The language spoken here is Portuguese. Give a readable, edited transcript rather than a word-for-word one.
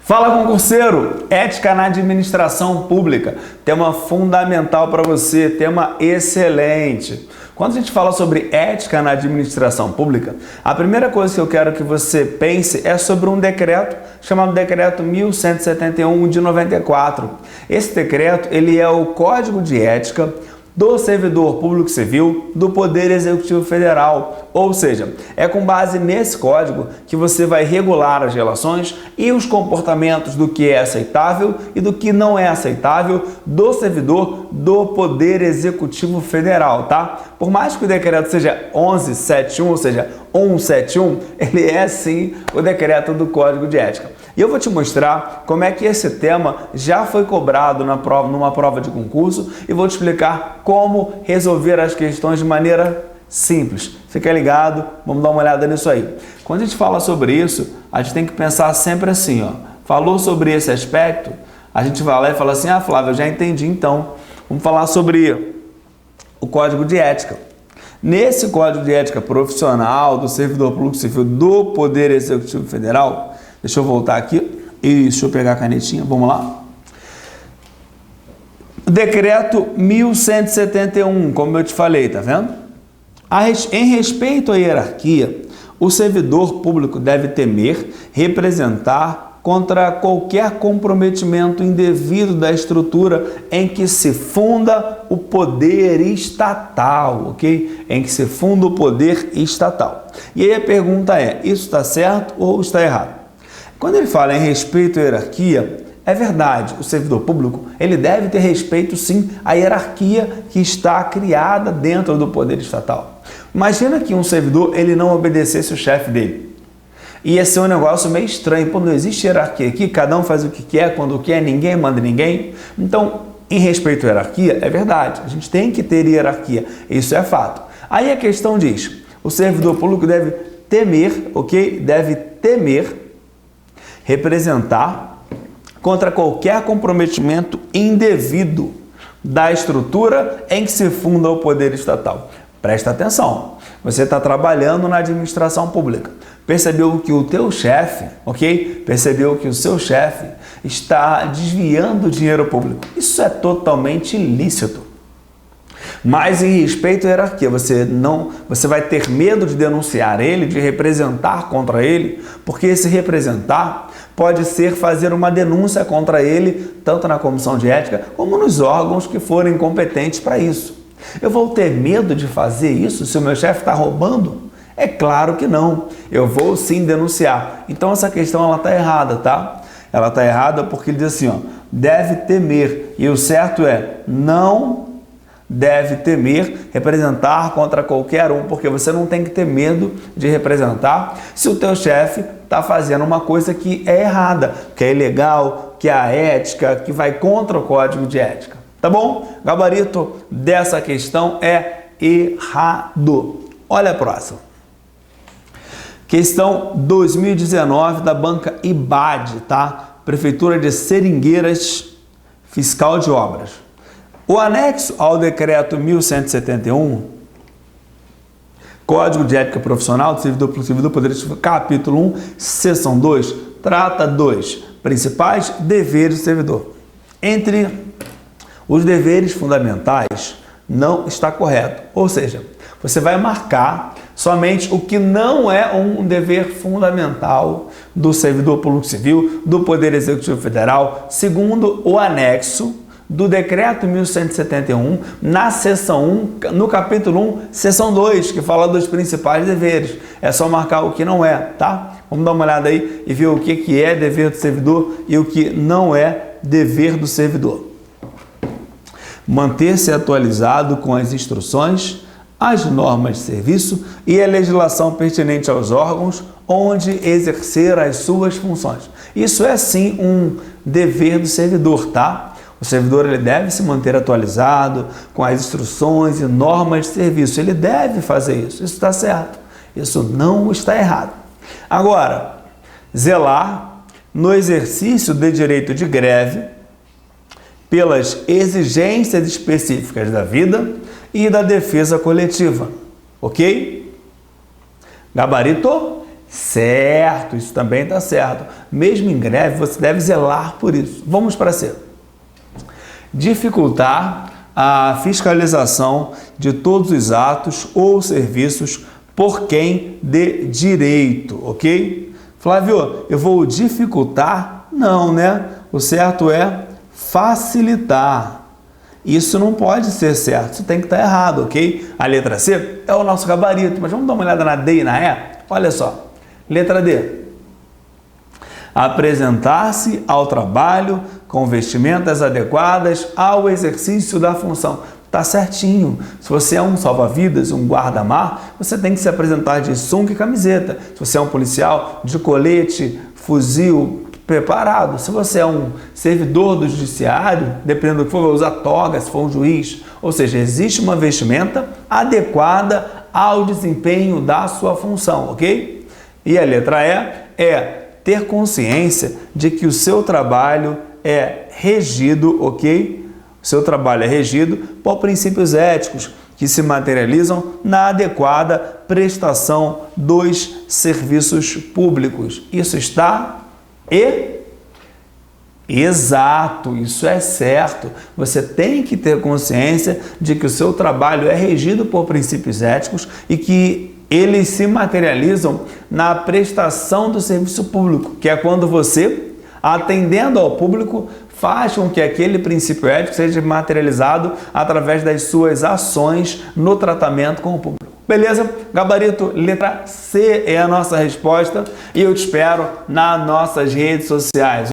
Fala, concurseiro! Ética na administração pública. Tema fundamental para você, tema excelente. Quando a gente fala sobre ética na administração pública, a primeira coisa que eu quero que você pense é sobre um decreto chamado Decreto 1171 de 94. Esse decreto, ele é o Código de Ética do Servidor Público Civil do Poder Executivo Federal. Ou seja, é com base nesse código que você vai regular as relações e os comportamentos do que é aceitável e do que não é aceitável do servidor do Poder Executivo Federal, tá? Por mais que o decreto seja 1171, ou seja, 171, ele é sim o decreto do Código de Ética. E eu vou te mostrar como é que esse tema já foi cobrado numa prova de concurso e vou te explicar como resolver as questões de maneira simples. Fica ligado, vamos dar uma olhada nisso aí. Quando a gente fala sobre isso, a gente tem que pensar sempre assim, ó. Falou sobre esse aspecto, a gente vai lá e fala assim, Flávio, eu já entendi então. Vamos falar sobre o Código de Ética. Nesse Código de Ética Profissional do Servidor Público Civil do Poder Executivo Federal, deixa eu voltar aqui e deixa eu pegar a canetinha, vamos lá. Decreto 1171, como eu te falei, tá vendo? Em respeito à hierarquia, o servidor público deve temer, representar contra qualquer comprometimento indevido da estrutura em que se funda o poder estatal, ok? Em que se funda o poder estatal. E aí a pergunta é, isso está certo ou está errado? Quando ele fala em respeito à hierarquia, é verdade, o servidor público ele deve ter respeito sim à hierarquia que está criada dentro do poder estatal. Imagina que um servidor ele não obedecesse o chefe dele. Ia ser um negócio meio estranho, pô, não existe hierarquia aqui, cada um faz o que quer, quando quer, ninguém manda ninguém. Então, em respeito à hierarquia, é verdade, a gente tem que ter hierarquia, isso é fato. Aí a questão diz, o servidor público deve temer, ok? Deve temer, representar contra qualquer comprometimento indevido da estrutura em que se funda o poder estatal. Presta atenção, você está trabalhando na administração pública, percebeu que o teu chefe, ok? Percebeu que o seu chefe está desviando dinheiro público. Isso é totalmente ilícito. Mas em respeito à hierarquia, você vai ter medo de denunciar ele, de representar contra ele, porque esse representar pode ser fazer uma denúncia contra ele, tanto na comissão de ética, como nos órgãos que forem competentes para isso. Eu vou ter medo de fazer isso se o meu chefe está roubando? É claro que não. Eu vou sim denunciar. Então essa questão ela está errada, tá? Ela está errada porque ele diz assim, ó, deve temer. E o certo é, não deve temer representar contra qualquer um, porque você não tem que ter medo de representar se o teu chefe está fazendo uma coisa que é errada, que é ilegal, que é a ética, que vai contra o Código de Ética. Tá bom? Gabarito dessa questão é errado. Olha a próxima. Questão 2019 da banca IBAD, tá? Prefeitura de Seringueiras, Fiscal de Obras. O anexo ao decreto 1171, Código de Ética Profissional do Servidor Público Civil do Poder Executivo, capítulo 1, seção 2, trata dos principais deveres do servidor. Entre os deveres fundamentais, não está correto. Ou seja, você vai marcar somente o que não é um dever fundamental do servidor público civil do Poder Executivo Federal, segundo o anexo do Decreto 1171, na seção 1, no capítulo 1, seção 2, que fala dos principais deveres. É só marcar o que não é, tá? Vamos dar uma olhada aí e ver o que é dever do servidor e o que não é dever do servidor. Manter-se atualizado com as instruções, as normas de serviço e a legislação pertinente aos órgãos onde exercer as suas funções. Isso é sim um dever do servidor, tá? O servidor ele deve se manter atualizado com as instruções e normas de serviço. Ele deve fazer isso. Isso está certo. Isso não está errado. Agora, zelar no exercício de direito de greve pelas exigências específicas da vida e da defesa coletiva. Ok? Gabarito Certo, isso também está certo. Mesmo em greve, você deve zelar por isso. Vamos para C. Dificultar a fiscalização de todos os atos ou serviços por quem de direito, ok? Flávio, eu vou dificultar? Não, né? O certo é facilitar. Isso não pode ser certo, isso tem que estar errado, ok? A letra C é o nosso gabarito, mas vamos dar uma olhada na D e na E? Olha só, letra D. Apresentar-se ao trabalho com vestimentas adequadas ao exercício da função. Tá certinho. Se você é um salva-vidas, um guarda-mar, você tem que se apresentar de sunga e camiseta. Se você é um policial, de colete, fuzil, preparado. Se você é um servidor do judiciário, dependendo do que for, vai usar toga, se for um juiz. Ou seja, existe uma vestimenta adequada ao desempenho da sua função, ok? E a letra E é ter consciência de que o seu trabalho é regido, ok? O seu trabalho é regido por princípios éticos que se materializam na adequada prestação dos serviços públicos. Isso está exato, isso é certo. Você tem que ter consciência de que o seu trabalho é regido por princípios éticos e que eles se materializam na prestação do serviço público, que é quando você, atendendo ao público, faz com que aquele princípio ético seja materializado através das suas ações no tratamento com o público. Beleza? Gabarito, letra C é a nossa resposta e eu te espero nas nossas redes sociais.